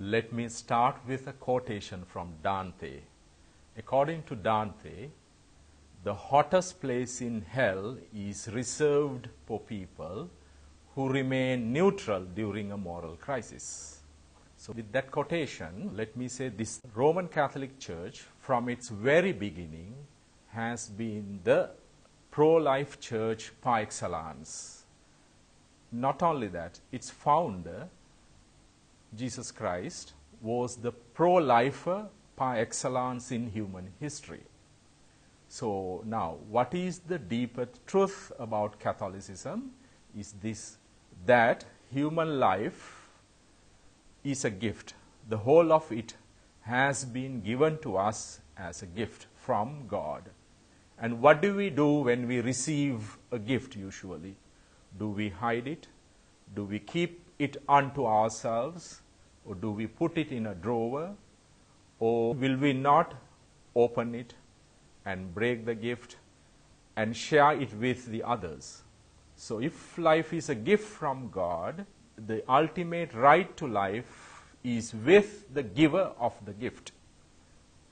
Let me start with a quotation from Dante. According to Dante, the hottest place in hell is reserved for people who remain neutral during a moral crisis. So with that quotation, let me say this: Roman Catholic Church from its very beginning has been the pro-life church par excellence. Not only that, its founder, Jesus Christ, was the pro-lifer par excellence in human history. So now, what is the deeper truth about Catholicism is this: that human life is a gift. The whole of it has been given to us as a gift from God. And what do we do when we receive a gift usually? Do we hide it? Do we keep it unto ourselves? Or do we put it in a drawer? Or will we not open it and break the gift and share it with the others? So if life is a gift from God, the ultimate right to life is with the giver of the gift.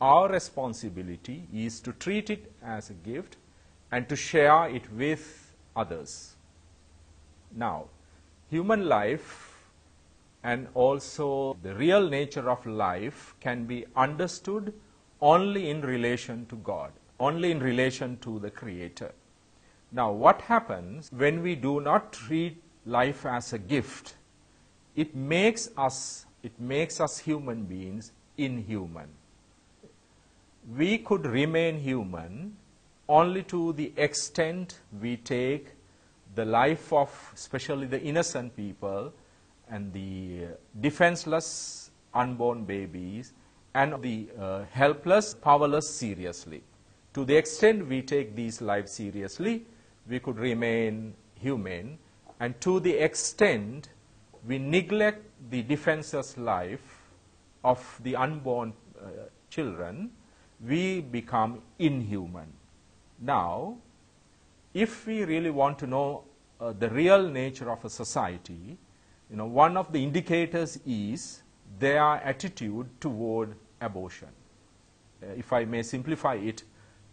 Our responsibility is to treat it as a gift and to share it with others. Now, human life and also the real nature of life can be understood only in relation to God, only in relation to the Creator. Now, what happens when we do not treat life as a gift? It makes us human beings inhuman. We could remain human only to the extent we take the life of especially the innocent people and the defenseless unborn babies and the helpless, powerless seriously. To the extent we take these lives seriously, we could remain human, and to the extent we neglect the defenseless life of the unborn children, we become inhuman. Now, if we really want to know the real nature of a society, one of the indicators is their attitude toward abortion. If I may simplify it,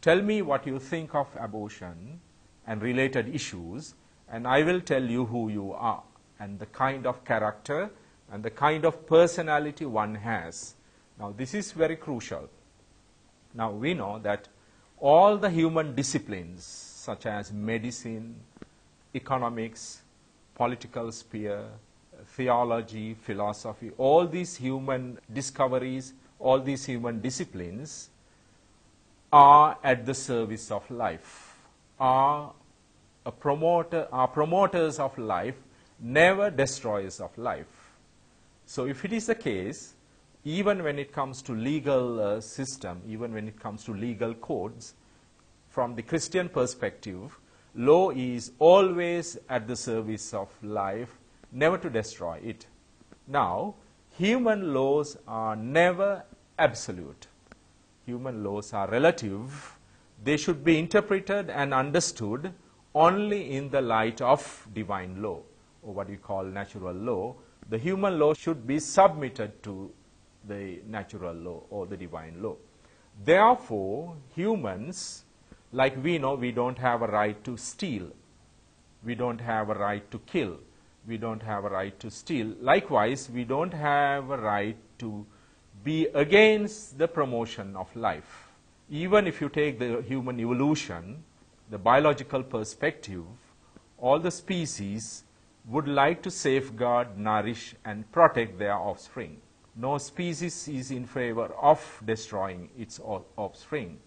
tell me what you think of abortion and related issues, and I will tell you who you are and the kind of character and the kind of personality one has. Now, this is very crucial. Now, we know that all the human disciplines such as medicine, economics, political sphere, theology, philosophy, all these human discoveries, all these human disciplines are at the service of life, are promoters of life, never destroyers of life. So if it is the case, even when it comes to legal system, even when it comes to legal codes, from the Christian perspective, law is always at the service of life, never to destroy it. Now, human laws are never absolute. Human laws are relative. They should be interpreted and understood only in the light of divine law, or what we call natural law. The human law should be submitted to the natural law or the divine law. Therefore, humans, like we know, we don't have a right to steal. We don't have a right to kill. We don't have a right to steal. Likewise, we don't have a right to be against the promotion of life. Even if you take the human evolution, the biological perspective, all the species would like to safeguard, nourish, and protect their offspring. No species is in favor of destroying its offspring.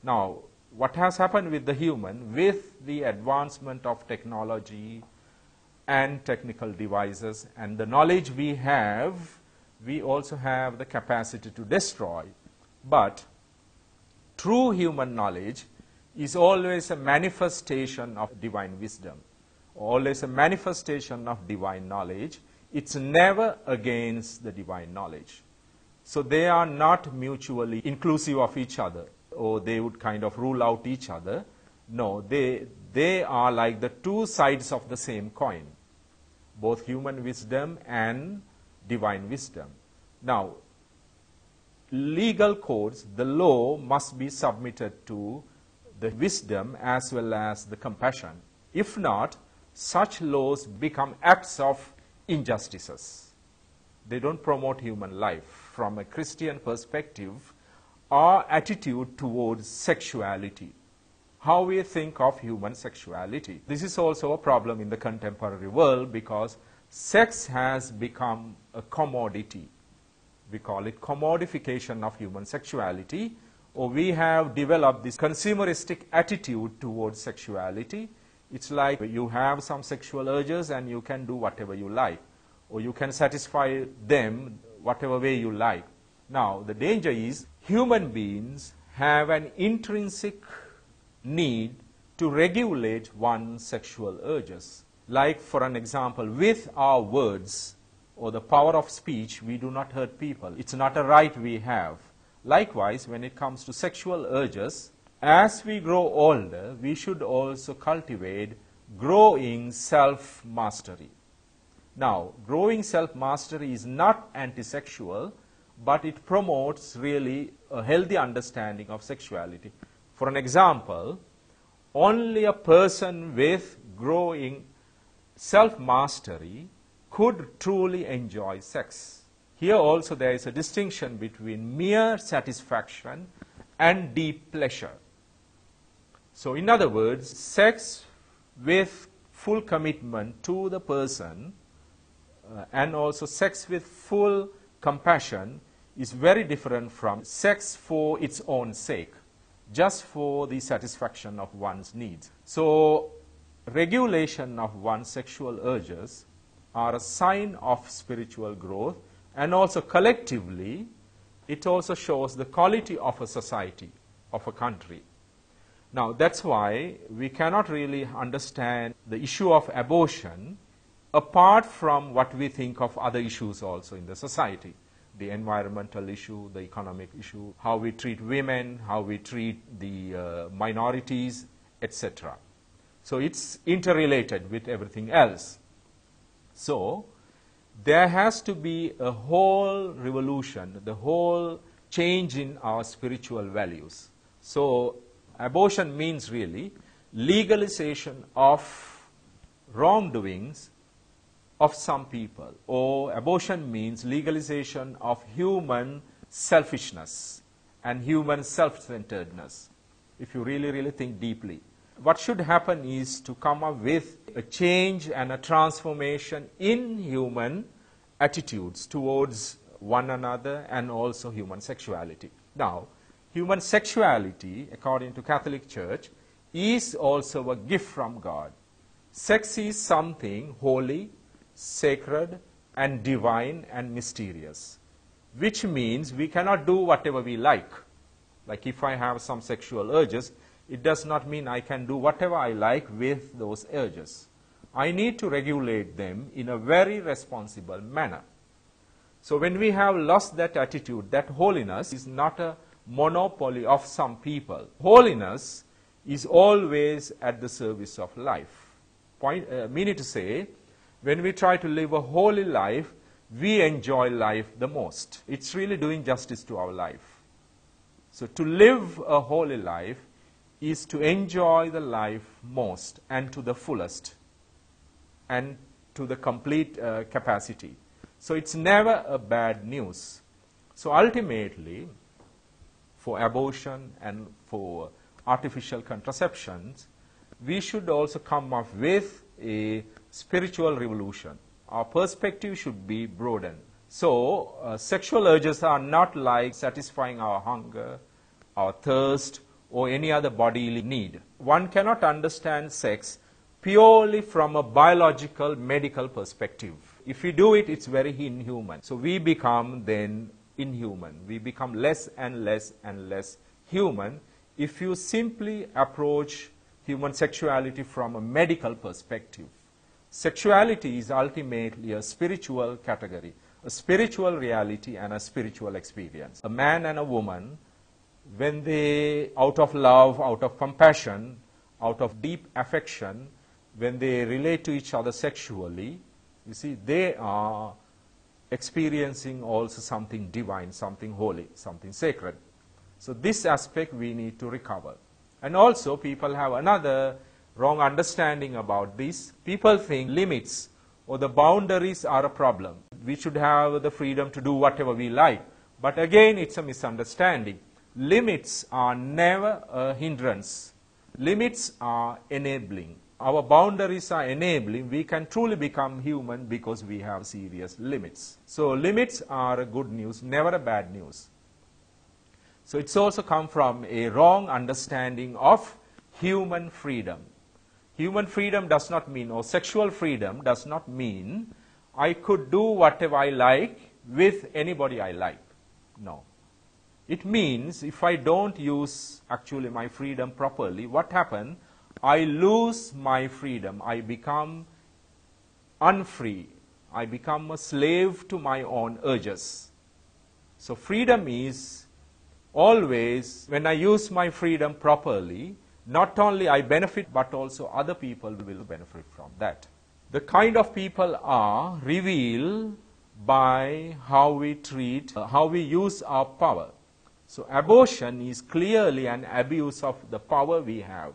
Now, what has happened with the human, with the advancement of technology and technical devices and the knowledge we have, we also have the capacity to destroy. But true human knowledge is always a manifestation of divine wisdom, always a manifestation of divine knowledge. It's never against the divine knowledge. So they are not mutually inclusive of each other, or they would kind of rule out each other. No, they are like the two sides of the same coin, both human wisdom and divine wisdom. Now, legal codes, the law must be submitted to the wisdom as well as the compassion. If not, such laws become acts of injustices. They don't promote human life. From a Christian perspective, our attitude towards sexuality, how we think of human sexuality. This is also a problem in the contemporary world because sex has become a commodity. We call it commodification of human sexuality, or we have developed this consumeristic attitude towards sexuality. It's like you have some sexual urges and you can do whatever you like, or you can satisfy them whatever way you like. Now, the danger is human beings have an intrinsic need to regulate one's sexual urges. Like, for an example, with our words or the power of speech, we do not hurt people. It's not a right we have. Likewise, when it comes to sexual urges, as we grow older, we should also cultivate growing self-mastery. Now, growing self-mastery is not anti-sexual, but it promotes really a healthy understanding of sexuality. For an example, only a person with growing self-mastery could truly enjoy sex. Here also there is a distinction between mere satisfaction and deep pleasure. So in other words, sex with full commitment to the person and also sex with full compassion is very different from sex for its own sake, just for the satisfaction of one's needs. So regulation of one's sexual urges are a sign of spiritual growth, and also collectively it also shows the quality of a society, of a country. Now that's why we cannot really understand the issue of abortion apart from what we think of other issues also in the society. The environmental issue, the economic issue, how we treat women, how we treat the minorities, etc. So it's interrelated with everything else. So there has to be a whole revolution, the whole change in our spiritual values. So abortion means really legalization of wrongdoings of some people, or abortion means legalization of human selfishness and human self-centeredness, if you really think deeply. What should happen is to come up with a change and a transformation in human attitudes towards one another and also human sexuality. Now, human sexuality, according to Catholic Church, is also a gift from God. Sex is something holy, sacred, and divine and mysterious, which means we cannot do whatever we like. Like if I have some sexual urges, it does not mean I can do whatever I like with those urges. I need to regulate them in a very responsible manner. So when we have lost that attitude, that holiness is not a monopoly of some people. Holiness is always at the service of life. Meaning to say, when we try to live a holy life, we enjoy life the most. It's really doing justice to our life. So to live a holy life is to enjoy the life most and to the fullest and to the complete capacity. So it's never a bad news. So ultimately, for abortion and for artificial contraceptions, we should also come up with a spiritual revolution. Our perspective should be broadened. So sexual urges are not like satisfying our hunger, our thirst, or any other bodily need. One cannot understand sex purely from a biological, medical perspective. If we do it, it's very inhuman. So we become then inhuman. We become less and less and less human if you simply approach human sexuality from a medical perspective. Sexuality is ultimately a spiritual category, a spiritual reality and a spiritual experience. A man and a woman, when they, out of love, out of compassion, out of deep affection, when they relate to each other sexually, you see, they are experiencing also something divine, something holy, something sacred. So this aspect we need to recover. And also people have another wrong understanding about this. People think limits or the boundaries are a problem. We should have the freedom to do whatever we like. But again, it's a misunderstanding. Limits are never a hindrance. Limits are enabling. Our boundaries are enabling. We can truly become human because we have serious limits. So limits are a good news, never a bad news. So it's also come from a wrong understanding of human freedom. Human freedom does not mean, or sexual freedom does not mean, I could do whatever I like with anybody I like. No. It means if I don't use actually my freedom properly, what happens? I lose my freedom. I become unfree. I become a slave to my own urges. So freedom is always, when I use my freedom properly, not only I benefit, but also other people will benefit from that. The kind of people are revealed by how we treat, how we use our power. So abortion is clearly an abuse of the power we have,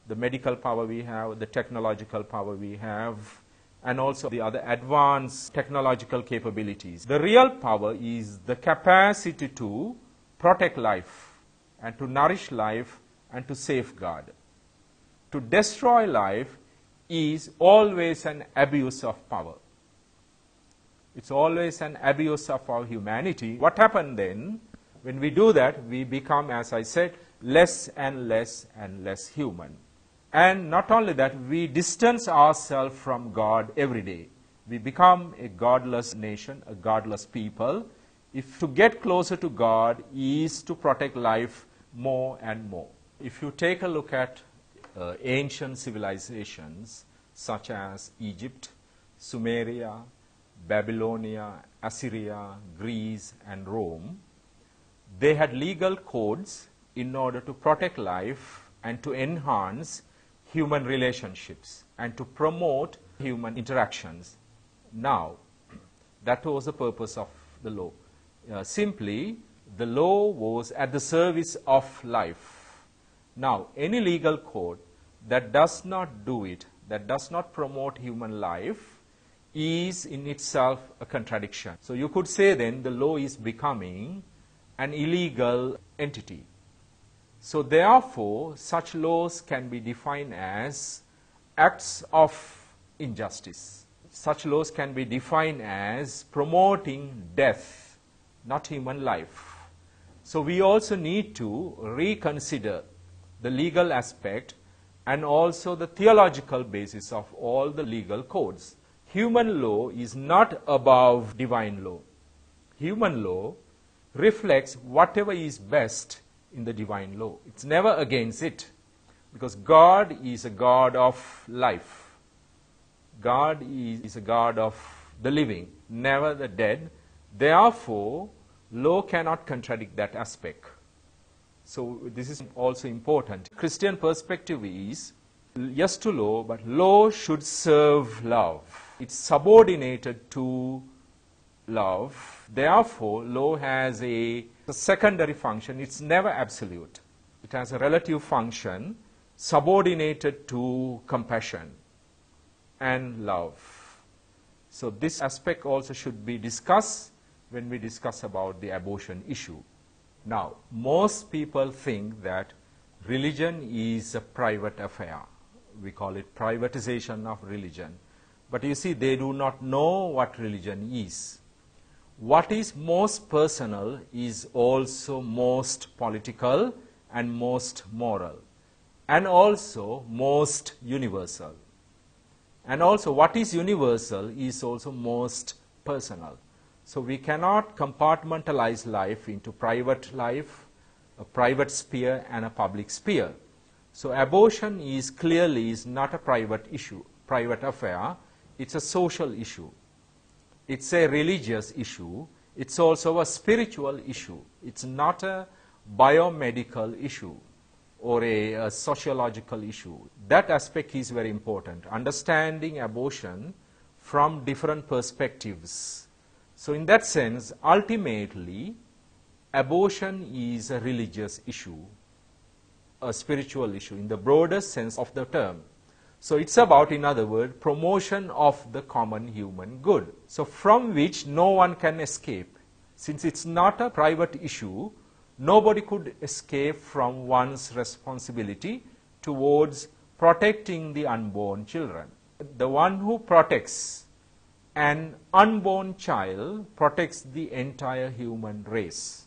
the medical power we have, the technological power we have, and also the other advanced technological capabilities. The real power is the capacity to protect life and to nourish life and to safeguard. To destroy life is always an abuse of power. It's always an abuse of our humanity. What happens then? When we do that, we become, as I said, less and less and less human. And not only that, we distance ourselves from God every day. We become a godless nation, a godless people. If to get closer to God is to protect life more and more. If you take a look at ancient civilizations such as Egypt, Sumeria, Babylonia, Assyria, Greece, and Rome, they had legal codes in order to protect life and to enhance human relationships and to promote human interactions. Now, that was the purpose of the law. Simply, the law was at the service of life. Now, any legal code that does not do it, that does not promote human life, is in itself a contradiction. So you could say then the law is becoming an illegal entity. So therefore, such laws can be defined as acts of injustice. Such laws can be defined as promoting death, not human life. So we also need to reconsider the legal aspect and also the theological basis of all the legal codes. Human law is not above divine law. Human law reflects whatever is best in the divine law. It's never against it, because God is a God of life. God is a God of the living, never the dead. Therefore, law cannot contradict that aspect. So this is also important. Christian perspective is, yes to law, but law should serve love. It's subordinated to love. Therefore, law has a secondary function. It's never absolute. It has a relative function subordinated to compassion and love. So this aspect also should be discussed when we discuss about the abortion issue. Now, most people think that religion is a private affair. We call it privatization of religion. But you see, they do not know what religion is. What is most personal is also most political and most moral, and also most universal. And also what is universal is also most personal. So we cannot compartmentalize life into private life, a private sphere and a public sphere. So abortion is clearly not a private issue, private affair. It's a social issue. It's a religious issue. It's also a spiritual issue. It's not a biomedical issue or a sociological issue. That aspect is very important. Understanding abortion from different perspectives So in that sense, ultimately, abortion is a religious issue, a spiritual issue in the broadest sense of the term. So it's about, in other words, promotion of the common human good. So from which no one can escape. Since it's not a private issue, nobody could escape from one's responsibility towards protecting the unborn children. The one who protects an unborn child protects the entire human race.